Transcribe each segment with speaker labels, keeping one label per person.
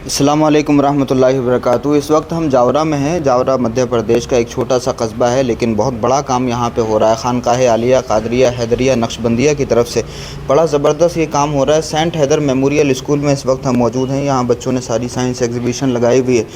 Speaker 1: अस्सलामु अलैकुम रहमतुल्लाहि व बरकातुहू। इस वक्त हम जावरा में हैं। जावरा मध्य प्रदेश का एक छोटा सा कस्बा है, लेकिन बहुत बड़ा काम यहाँ पे हो रहा है। खानकाह आलिया कादरिया हैदरिया नक्शबंदिया की तरफ से बड़ा ज़बरदस्त ये काम हो रहा है। सेंट हैदर मेमोरियल स्कूल में इस वक्त हम मौजूद हैं। यहाँ बच्चों ने सारी साइंस एग्जीबिशन लगाई हुई है।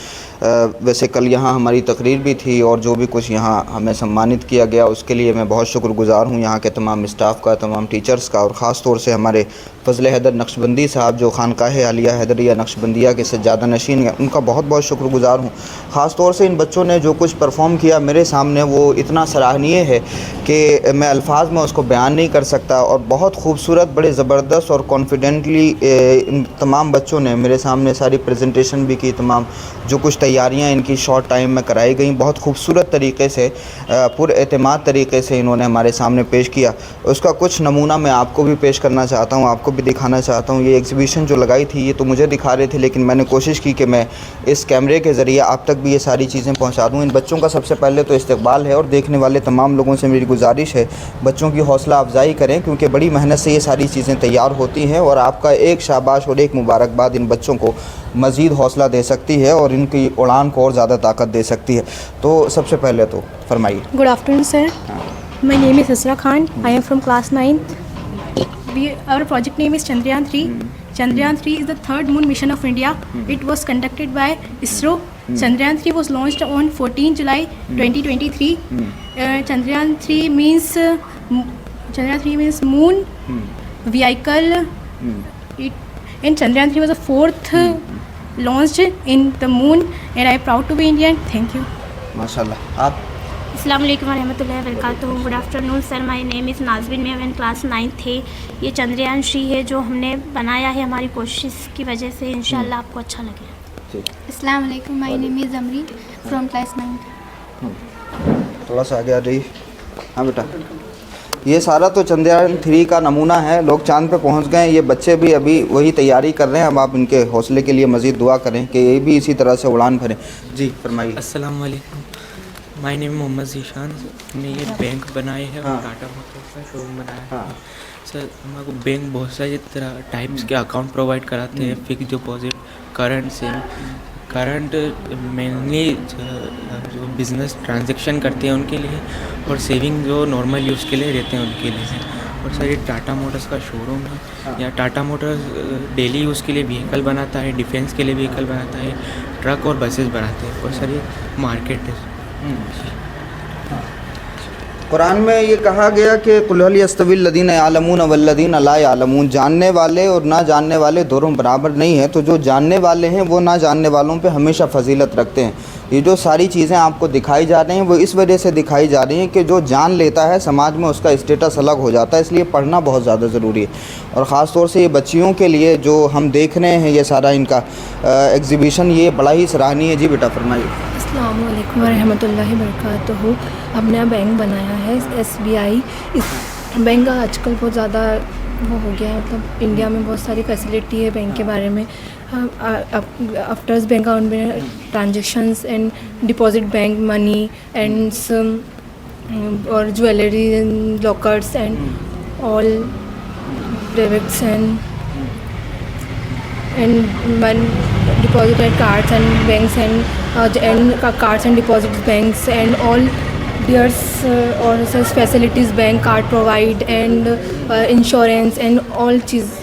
Speaker 1: वैसे कल यहाँ हमारी तकरीर भी थी और जो भी कुछ यहाँ हमें सम्मानित किया गया उसके लिए मैं बहुत शुक्रगुज़ार हूँ यहाँ के तमाम स्टाफ़ का, तमाम टीचर्स का, और ख़ास तौर से हमारे फ़ज़ल हैदर नक्शबंदी साहब जो खानकाह आलिया हैदरिया नक्शबंदिया के सज्जादा नशीन हैं, उनका बहुत बहुत शुक्रगुज़ार हूँ। ख़ास तौर से इन बच्चों ने जो कुछ परफॉर्म किया मेरे सामने वो इतना सराहनीय है कि मैं अल्फाज में उसको बयान नहीं कर सकता। और बहुत खूबसूरत, बड़े ज़बरदस्त और कॉन्फिडेंटली इन तमाम बच्चों ने मेरे सामने सारी प्रेजेंटेशन भी की। तमाम जो कुछ तैयारियां इनकी शॉर्ट टाइम में कराई गई, बहुत खूबसूरत तरीके से, पुरएतमाद तरीके से इन्होंने हमारे सामने पेश किया। उसका कुछ नमूना मैं आपको भी पेश करना चाहता हूँ, आपको भी दिखाना चाहता हूँ। ये एग्ज़िबिशन जो लगाई थी ये तो मुझे दिखा रहे थे, लेकिन मैंने कोशिश की कि मैं इस कैमरे के ज़रिए आप तक भी ये सारी चीज़ें पहुँचा दूँ। इन बच्चों का सबसे पहले तो इस्तकबाल है, और देखने वाले तमाम लोगों से मेरी गुजारिश है बच्चों की हौसला अफजाई करें, क्योंकि बड़ी मेहनत से ये सारी चीज़ें तैयार होती हैं। और आपका एक शाबाश और एक मुबारकबाद इन बच्चों को मज़ीद हौसला दे सकती है और इनकी उड़ान को और ज़्यादा ताकत दे सकती है। तो सबसे पहले तो फरमाइए।
Speaker 2: Good afternoon sir, my name is Isra Khan, I am from class 9th. Our project name is Chandrayaan 3. Chandrayaan 3 is the third moon mission of India. It was conducted by ISRO. Chandrayaan 3 was launched on 14 July 2023. Chandrayaan 3 means moon vehicle. And Chandrayaan 3 was the fourth launched in the moon, and I am proud to be Indian. Thank you.
Speaker 1: माशाल्लाह। आप?
Speaker 3: अस्सलाम वालेकुम रहमतुल्लाहि व बरकातुहू। Good afternoon sir, my name is Nazbin, मैं class 9th थे। ये चंद्रयान 3 है जो हमने बनाया है हमारी कोशिश की वजह से। इंशाल्लाह आपको अच्छा लगे।
Speaker 4: अस्सलाम वालेकुम, my name is Amari from class 9th।
Speaker 1: थोड़ा सा आगे आ जाइए। हाँ बेटा, ये सारा तो चंद्रयान 3 का नमूना है। लोग चांद पे पहुंच गए, ये बच्चे भी अभी वही तैयारी कर रहे हैं। अब आप इनके हौसले के लिए मज़ीद दुआ करें कि ये भी इसी तरह से उड़ान भरें। जी फरमाइए।
Speaker 5: अस्सलाम वालेकुम, माय नेम मोहम्मद ज़ीशान। हमने ये बैंक बनाए हैं और टाटा मोटर्स का शोरूम बनाया है। सर हमारे बैंक बहुत सारे तरह टाइप्स के अकाउंट प्रोवाइड कराते हैं, फिक्स डिपॉजिट, करंट से करंट मेनली जो बिज़नेस ट्रांजैक्शन करते हैं उनके लिए, और सेविंग जो नॉर्मल यूज़ के लिए रहते हैं उनके लिए। और सर ये टाटा मोटर्स का शोरूम है। या टाटा मोटर्स डेली यूज़ के लिए व्हीकल बनाता है, डिफेंस के लिए व्हीकल बनाता है, ट्रक और बसेस बनाते हैं। और सर ये मार्केट है।
Speaker 1: कुरान में ये कहा गया कि कुल हल यस्तविल लदीन यालमून वल्लदीन ला यालमून, जानने वाले और ना जानने वाले दोनों बराबर नहीं हैं। तो जो जानने वाले हैं वो ना जानने वालों पे हमेशा फजीलत रखते हैं। ये जो सारी चीज़ें आपको दिखाई जा रही हैं वो इस वजह से दिखाई जा रही हैं कि जो जान लेता है समाज में उसका स्टेटस अलग हो जाता है, इसलिए पढ़ना बहुत ज़्यादा ज़रूरी है। और ख़ास तौर से ये बच्चियों के लिए जो हम देख रहे हैं ये सारा इनका एग्ज़िबिशन, ये बड़ा ही सराहनीय है। जी बेटा फरमाइए।
Speaker 2: अस्सलाम वालेकुम रहमतुल्लाहि व बरकातुहू। हमने बैंक बनाया है SBI। इस बैंक का आजकल बहुत ज़्यादा वो हो गया है, मतलब इंडिया में बहुत सारी फैसिलिटी है बैंक के बारे में। आफ्टर बैंक अकाउंट में transactions and deposit bank money and और jewellery and lockers and all debits and deposit at cards and banks and cards and deposits banks and all there's or such facilities bank card provide and insurance and all चीज़।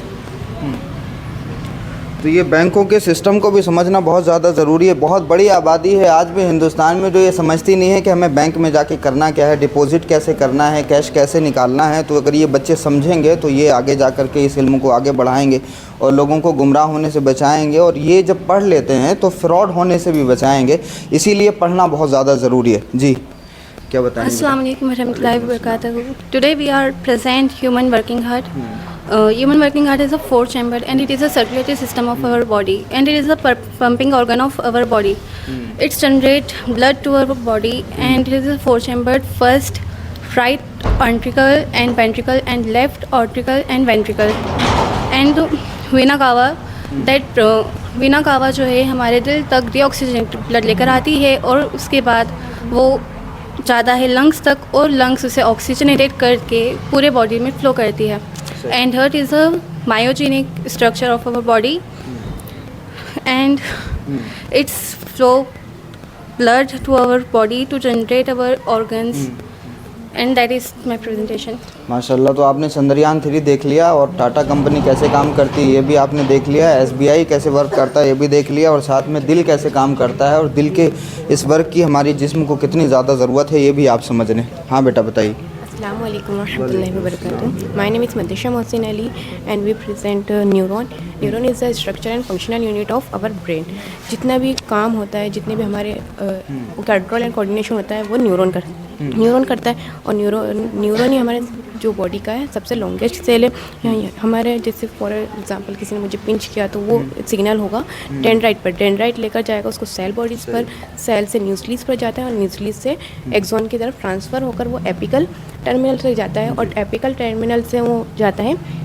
Speaker 1: तो ये बैंकों के system को भी समझना बहुत ज़्यादा ज़रूरी है। बहुत बड़ी आबादी है आज भी हिंदुस्तान में जो ये समझती नहीं है कि हमें बैंक में जाके करना क्या है, डिपॉजिट कैसे करना है, कैश कैसे निकालना है। तो अगर ये बच्चे समझेंगे तो ये आगे जा कर के इस इल्म को आगे बढ़ाएंगे और लोगों को गुमराह होने से बचाएंगे, और ये जब पढ़ लेते हैं तो फ्रॉड होने से भी बचाएंगे। इसीलिए पढ़ना बहुत ज़्यादा ज़रूरी है। जी क्या बताएंगे?
Speaker 3: अस्सलाम वालेकुम रहमतुल्लाहि व बरकातुहू। Today we are present human working heart. Human working heart is a four-chambered and it is a circulatory system of our body, and it is a pumping organ of our body. It generates blood to our body, and it is a four-chambered, first right ventricle and left auricle and ventricle. And vena cava, that vena cava जो है हमारे दिल तक deoxygenated blood लेकर आती है, और उसके बाद वो ज़्यादा है लंग्स तक, और लंग्स उसे ऑक्सीजनेटेड करके पूरे बॉडी में फ्लो करती है। And heart is a myogenic structure of our body. and it's flow blood to our body to generate our organs, and that is my presentation.
Speaker 1: माशाल्लाह। तो आपने चंद्रयान 3 देख लिया और टाटा कंपनी कैसे काम करती है ये भी आपने देख लिया, SBI कैसे वर्क करता है ये भी देख लिया, और साथ में दिल कैसे काम करता है और दिल के इस वर्क की हमारी जिस्म को कितनी ज़्यादा ज़रूरत है ये भी आप समझ लें। हाँ बेटा बताइए।
Speaker 6: Assalamu alaikum warahmatullahi wabarakatuh. My name is Madisha Mohsin Ali and we present neuron. Neuron is the structure and functional unit of our brain. जितना भी काम होता है, जितने भी हमारे कंट्रोल एंड कोऑर्डिनेशन होता है वो न्यूरॉन करता है। और न्यूरॉन ही हमारे जो बॉडी का है सबसे लॉन्गेस्ट सेल है। हमारे जैसे फॉर एग्जांपल किसी ने मुझे पिंच किया तो वो सिग्नल होगा डेंड्राइट पर, डेंड्राइट लेकर जाएगा उसको सेल बॉडीज़ पर, सेल से न्यूक्लियस पर जाता है और न्यूक्लियस से एक्सॉन की तरफ ट्रांसफ़र होकर वो एपिकल टर्मिनल से जाता है और एपिकल टर्मिनल से वो जाता है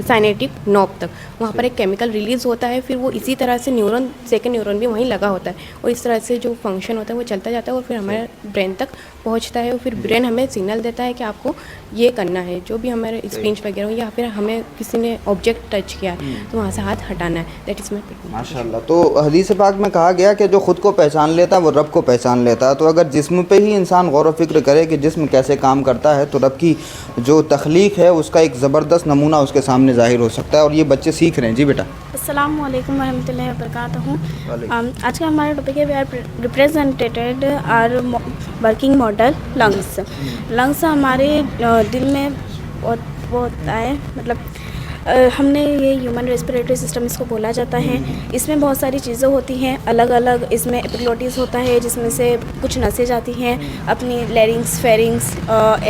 Speaker 6: साइनेटिक नॉब तक। वहाँ पर एक केमिकल रिलीज़ होता है, फिर वो इसी तरह से न्यूरॉन सेकंड न्यूरॉन भी वहीं लगा होता है और इस तरह से जो फंक्शन होता है वो चलता जाता है और फिर हमारे ब्रेन तक पहुँचता है और फिर ब्रेन हमें सिग्नल देता है कि आपको ये करना है। जो भी हमारे स्पिंच वगैरह हो या फिर हमें किसी ने ऑब्जेक्ट टच किया तो वहाँ से हाथ हटाना है। दैट इज़ माई
Speaker 1: माशाल्लाह। तो हदीस पाक में कहा गया कि जो ख़ुद को पहचान लेता है वो रब को पहचान लेता है। तो अगर जिस्म पे ही इंसान गौर व फिक्र करे कि जिस्म कैसे काम करता है तो रब की जो तख्लीक है उसका एक ज़बरदस्त नमूना उसके सामने ज़ाहिर हो सकता है और ये बच्चे सीख रहे हैं। जी बेटा।
Speaker 7: अस्सलामु अलैकुम वरहमतुल्लाहि वबरकातुहू। आज का हमारा टॉपिक है we are represented or working model lungs. Lungs हमारे दिल में वो होता है, मतलब हमने ये ह्यूमन रेस्पिरेटरी सिस्टम इसको बोला जाता है। इसमें बहुत सारी चीज़ें होती हैं अलग अलग। इसमें एपिग्लोटिस होता है जिसमें से कुछ नसें जाती हैं अपनी लैरिंग्स, फेरिंग्स,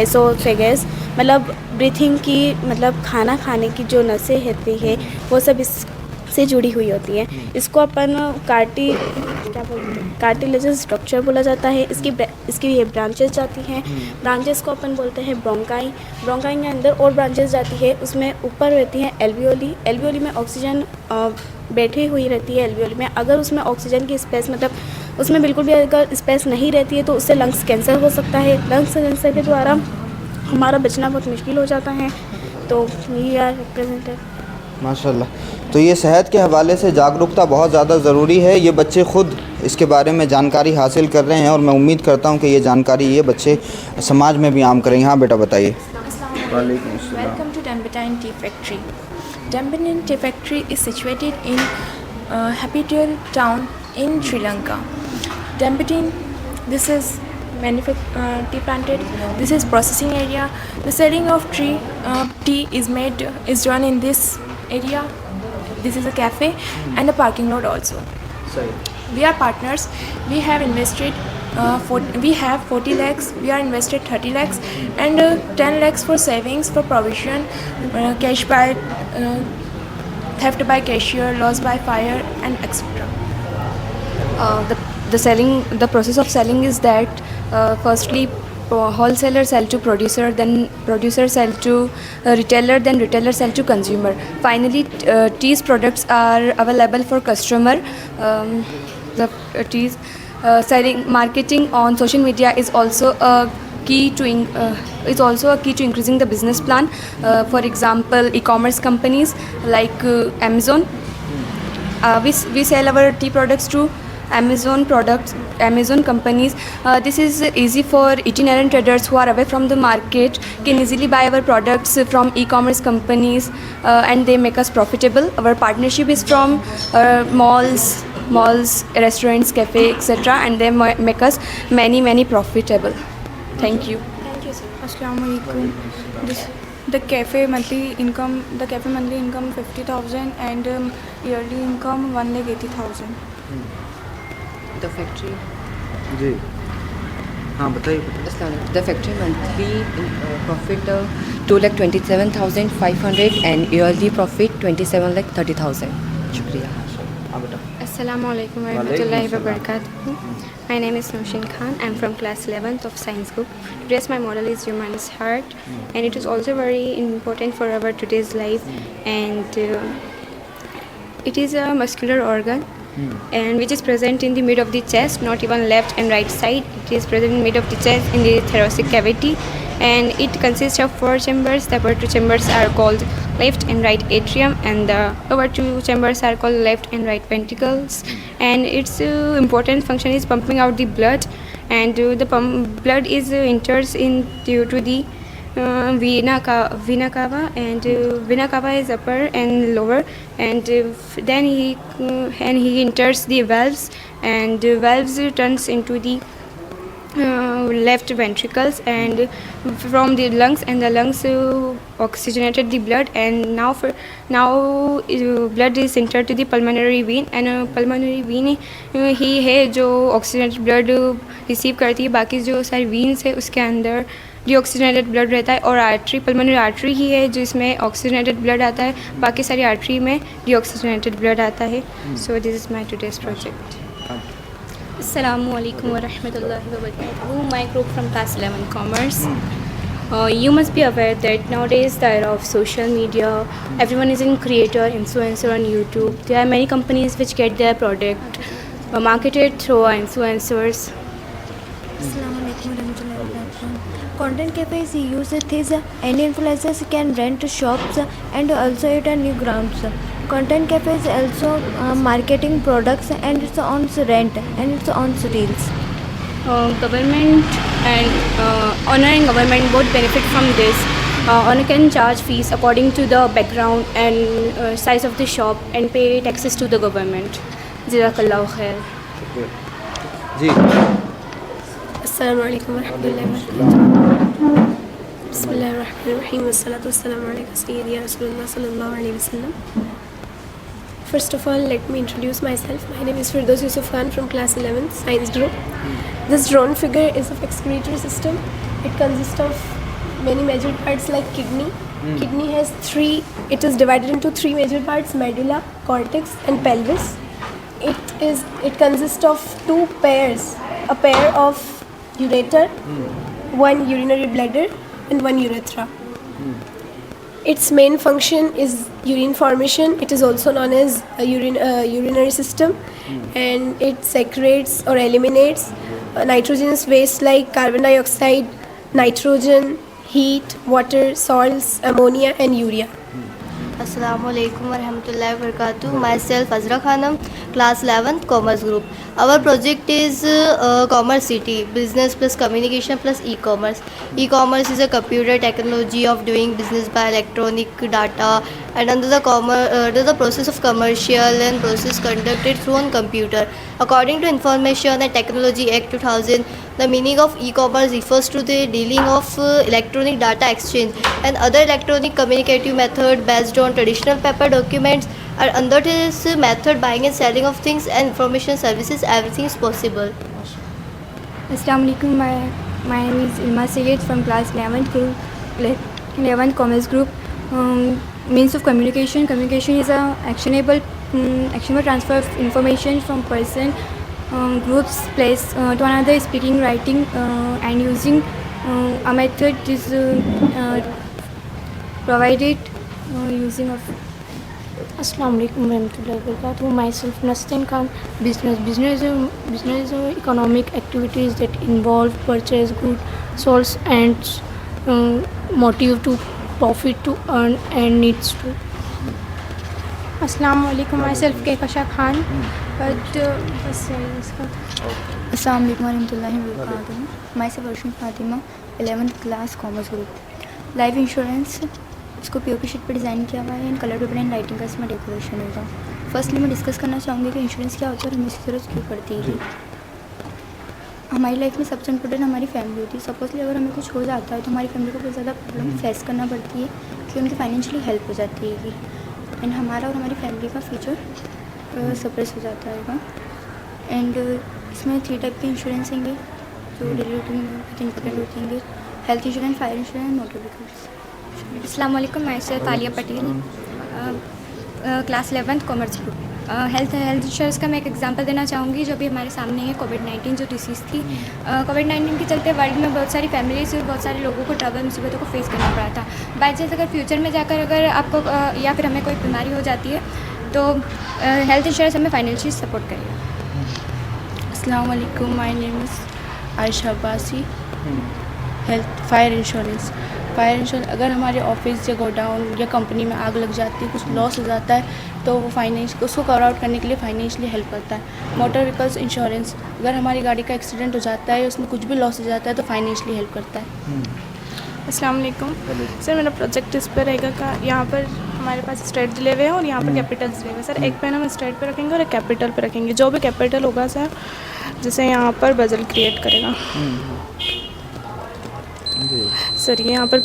Speaker 7: एसोफेगस, मतलब ब्रीथिंग की, मतलब खाना खाने की जो नसें होती है वो सब इस से जुड़ी हुई होती है। इसको अपन कार्टिलेजस स्ट्रक्चर बोला जाता है। इसकी ये ब्रांचेस जाती हैं। ब्रांचेस को अपन बोलते हैं ब्रोंकाई। ब्रोंकाई के अंदर और ब्रांचेस जाती है, उसमें ऊपर रहती हैं एल्वियोली। एल्वियोली में ऑक्सीजन बैठी हुई रहती है। एल्वियोली में अगर उसमें ऑक्सीजन की स्पेस, मतलब उसमें बिल्कुल भी अगर स्पेस नहीं रहती है तो उससे लंग्स कैंसर हो सकता है। लंग्स कैंसर के द्वारा हमारा बचना बहुत मुश्किल हो जाता है। तो ये आर रिप्रेजेंटेड।
Speaker 1: माशाल्लाह। तो ये सेहत के हवाले से जागरूकता बहुत ज़्यादा ज़रूरी है। ये बच्चे ख़ुद इसके बारे में जानकारी हासिल कर रहे हैं और मैं उम्मीद करता हूँ कि ये जानकारी ये बच्चे समाज में भी आम करेंगे। हाँ बेटा बताइए।
Speaker 8: Welcome to Dambatan Tea Factory. Dambatan Tea Factory is situated in Hapital town in Sri Lanka. Dambatan, this is tea planted. This is processing area. The selling of tea is done in this area. This is a cafe and a parking lot also. We are partners. We have invested we have 40 lakhs. We are invested 30 lakhs and 10 lakhs for savings, for provision, cash by theft by cashier, loss by fire, and etc.
Speaker 2: The process of selling is that firstly wholesaler sell to producer, then producer sell to retailer, then retailer sell to consumer. Finally, tea's products are available for customer. The tea's selling, marketing on social media is also a key to increasing the business plan. For example, e-commerce companies like Amazon. We sell our tea products to Amazon companies. This is easy for itinerant traders who are away from the market, can easily buy our products from e-commerce companies and they make us profitable. Our partnership is from malls, restaurants, cafe, etc. and they make us many profitable. Thank you.
Speaker 8: Thank you, sir. Assalamu alaikum. The cafe monthly income 50,000 and yearly income 1,80,000.
Speaker 6: The factory.
Speaker 1: जी हाँ बताइए।
Speaker 6: The factory monthly profit 2,27,500 and yearly profit 27,30,000। शुक्रिया।
Speaker 1: हाँ बेटा।
Speaker 4: Assalamu alaikum warahmatullahi wabarakatuh. My name is Nushin Khan. I'm from class 11th of science group. Today's my model is human's heart, and it is also very important for our today's life. And it is a muscular organ. And which is present in the mid of the chest, not even left and right side. It is present in mid of the chest in the thoracic cavity, and it consists of 4 chambers. The upper 2 chambers are called left and right atrium, and the lower two chambers are called left and right ventricles. And its important function is pumping out the blood, and blood is enters into the vena cava, and vena cava is upper and lower, and then he enters the valves, and valves turns into the left ventricles, and from the lungs, and the lungs oxygenated the blood, and now blood is entered to the pulmonary vein, and pulmonary vein ही है जो oxygenated blood receive करती है, बाकी जो सारी veins है उसके अंदर डीऑक्सीजनेटेड ब्लड रहता है, और आर्टरी पल्मोनरी आर्टरी ही है जिसमें ऑक्सीजनेटेड ब्लड आता है, बाकी सारी आर्टरी में डीऑक्सीजनेटेड ब्लड आता है. So this is my today's project.
Speaker 3: Assalamualaikum warahmatullahi wabarakatuh. My group from class 11 commerce. You must be aware that nowadays the era of social media, everyone is in creator, influencer on YouTube. There are many companies which get their product marketed through influencers.
Speaker 9: Assalamualaikum warahmatullahi wabarakatuh. Content cafes use this. Any influencers can rent shops and also it new grounds. Content cafes also marketing products and it's on rent and it's on reels.
Speaker 3: Government and owner and government both benefit from this. Owner can charge fees according to the background and size of the shop and pay taxes to the government. Jazakallahu khair.
Speaker 1: जी.
Speaker 10: अस्सलामु अलैकुम वरहमतुल्लाहि वबरकातुहू. बिस्मिल्लाहिर्रहमानिर्रहीम वस्सलातु वस्सलामु अलैका सय्यिदिया रसूलुल्लाह सल्लल्लाहु अलैहि वसल्लम. First of all, let me introduce myself. My name is Firdaus Yusuf Khan from class 11 science group. This drawn figure is of excretory system. It consists of many major parts like kidney. Kidney has it is divided into three major parts: medulla, cortex and pelvis. It consists of two pairs, a pair of ureter, one urinary bladder and one urethra. Its main function is urine formation. It is also known as a urinary system, and it secretes or eliminates nitrogenous waste like carbon dioxide, nitrogen, heat, water, salts, ammonia and urea.
Speaker 11: Assalamualaikum warahmatullahi wabarakatuh. Myself Azra Khanam, class 11th commerce group. Our project is Commerce City, business plus communication plus e-commerce. E-commerce is a computer technology of doing business by electronic data, and under the process of commercial and process conducted through on computer. According to Information and Technology Act 2000, the meaning of e-commerce refers to the dealing of electronic data exchange and other electronic communicative method based on traditional paper documents. And under this method, buying and selling of things and information services, everything is possible.
Speaker 12: Assalamualaikum. My name is Ilma Sayed from class 11th group, 11th commerce group. Means of communication. Communication is a actionable transfer of information from person, groups, place to another. Speaking, writing, and using a method is provided using of.
Speaker 10: Assalamu alaikum warahmatullahi wabarakatuh. Myself Nastin Khan. Business is economic activities that involve purchase goods, source and motive to profit, to earn and needs to.
Speaker 13: Assalamu alaikum. Myself Kekasha Khan.
Speaker 14: Assalamu alaikum warahmatullahi wabarakatuh. Myself Arshun Fatima, 11th class commerce group. Life insurance इसको POP sheet पर design किया हुआ है and colour paper and lighting का इसमें decoration होगा. Firstly मैं discuss करना चाहूँगी कि इंश्योरेंस क्या होता है और हमें इसकी ज़रूरत क्यों पड़ती है. हमारी लाइफ में सबसे इम्पोर्टेंट हमारी फैमिली होती है. सपोजली अगर हमें कुछ हो जाता है तो हमारी फैमिली को बहुत ज़्यादा प्रॉब्लम फेस करना पड़ती है कि उनकी फाइनेंशियली हेल्प हो जाती है एंड हमारा और हमारी फैमिली का फ्यूचर सप्रेस हो जाता है. एंड इसमें 3 टाइप के इंश्योरेंस होंगे जो डेली रूटीन में बहुत इंपॉर्टेंट होते हैं: health insurance, fire insurance, motor vehicles.
Speaker 15: अस्सलाम वालेकुम. मैं से Taliya Patel, class 11th commerce group. Health insurance का मैं एक एग्जांपल देना चाहूँगी जो भी हमारे सामने है. कोविड-19 जो डिसीज़ थी, कोविड-19 के चलते वर्ल्ड में बहुत सारी फैमिलीज और बहुत सारे लोगों को ट्रबल मुसीबतों को फेस करना पड़ा था. बाई चांस अगर फ्यूचर में जाकर अगर आपको या फिर हमें कोई बीमारी हो जाती है तो हेल्थ इंश्योरेंस हमें फाइनेंशियली सपोर्ट करेगा.
Speaker 16: अस्सलाम वालेकुम. My name is Ayesha Abbasi. Health fire insurance fire insurance, अगर हमारे ऑफिस या गोडाउन या कंपनी में आग लग जाती है, कुछ लॉस हो जाता है, तो वो उसको कवर आउट करने के लिए फाइनेंशियली हेल्प करता है। मोटर व्हीकल्स इंश्योरेंस, अगर हमारी गाड़ी का एक्सीडेंट हो जाता है, उसमें कुछ भी लॉस हो जाता है, तो फाइनेंशियली हेल्प करता है।
Speaker 7: अस्सलाम वालेकुम सर, मेरा प्रोजेक्ट इस पर रहेगा का यहाँ पर हमारे पास स्ट्रेट दिले हुए हैं और यहाँ पर कैपिटल्स दिले हुए हैं सर। एक पेन हम स्ट्रेट पे रखेंगे और एक कैपिटल पे रखेंगे। जो भी कैपिटल होगा सर, जैसे यहाँ पर बजल क्रिएट करेगा सर, ये यहाँ पर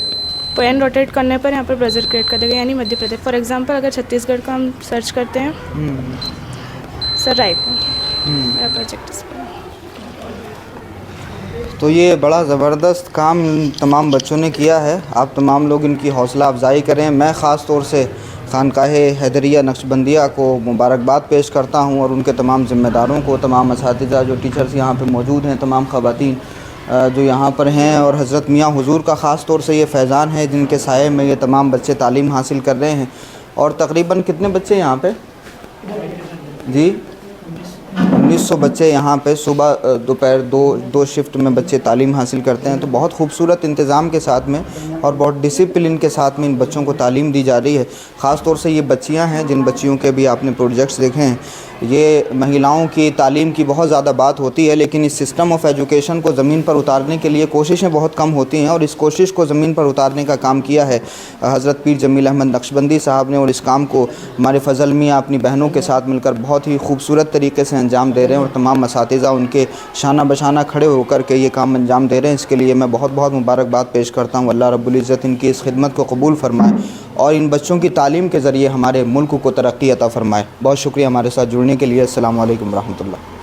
Speaker 7: पेन रोटेट करने पर यहाँ पर बजल क्रिएट कर देगा, यानी मध्य प्रदेश। फॉर एग्जांपल अगर छत्तीसगढ़ का हम सर्च करते हैं सर, रायपुर, मेरा प्रोजेक्ट इस पर।
Speaker 1: तो ये बड़ा ज़बरदस्त काम तमाम बच्चों ने किया है। आप तमाम लोग इनकी हौसला अफजाई करें। मैं ख़ास तौर से खानकाहे हैदरिया नक्शबंदिया को मुबारकबाद पेश करता हूँ और उनके तमाम ज़िम्मेदारों को, तमाम असातिज़ा जो टीचर्स यहाँ पे मौजूद हैं, तमाम ख़वातीन जो यहाँ पर हैं, और हज़रत मियाँ हुज़ूर का ख़ास तौर से ये फैज़ान है जिनके साये में ये तमाम बच्चे तालीम हासिल कर रहे हैं। और तकरीबन कितने बच्चे यहाँ पे जी? 1900 बच्चे यहाँ पे सुबह दोपहर दो शिफ्ट में बच्चे तालीम हासिल करते हैं। तो बहुत खूबसूरत इंतज़ाम के साथ में और बहुत डिसिप्लिन के साथ में इन बच्चों को तालीम दी जा रही है। ख़ास तौर से ये बच्चियाँ हैं, जिन बच्चियों के भी आपने प्रोजेक्ट्स देखे हैं। ये महिलाओं की तालीम की बहुत ज़्यादा बात होती है, लेकिन इस सिस्टम ऑफ एजुकेशन को ज़मीन पर उतारने के लिए कोशिशें बहुत कम होती हैं, और इस कोशिश को ज़मीन पर उतारने का काम किया है हज़रत पीर जमील अहमद नक्शबंदी साहब ने। और इस काम को हमारे फ़ज़ल मियाँ अपनी बहनों के साथ मिलकर बहुत ही खूबसूरत तरीके से अंजाम दे रहे हैं, और तमाम असातिज़ा उनके शाना बशाना खड़े होकर के ये काम अंजाम दे रहे हैं। इसके लिए मैं बहुत बहुत मुबारकबाद पेश करता हूँ। अल्लाह रब्बुल इज़्ज़त इनकी इस खिदमत को कबूल फ़रमाए और इन बच्चों की तालीम के ज़रिए हमारे मुल्क को तरक्की अता फ़रमाए। बहुत शुक्रिया हमारे साथ जुड़ने के लिए। अस्सलामु अलैकुम रहमतुल्लाह।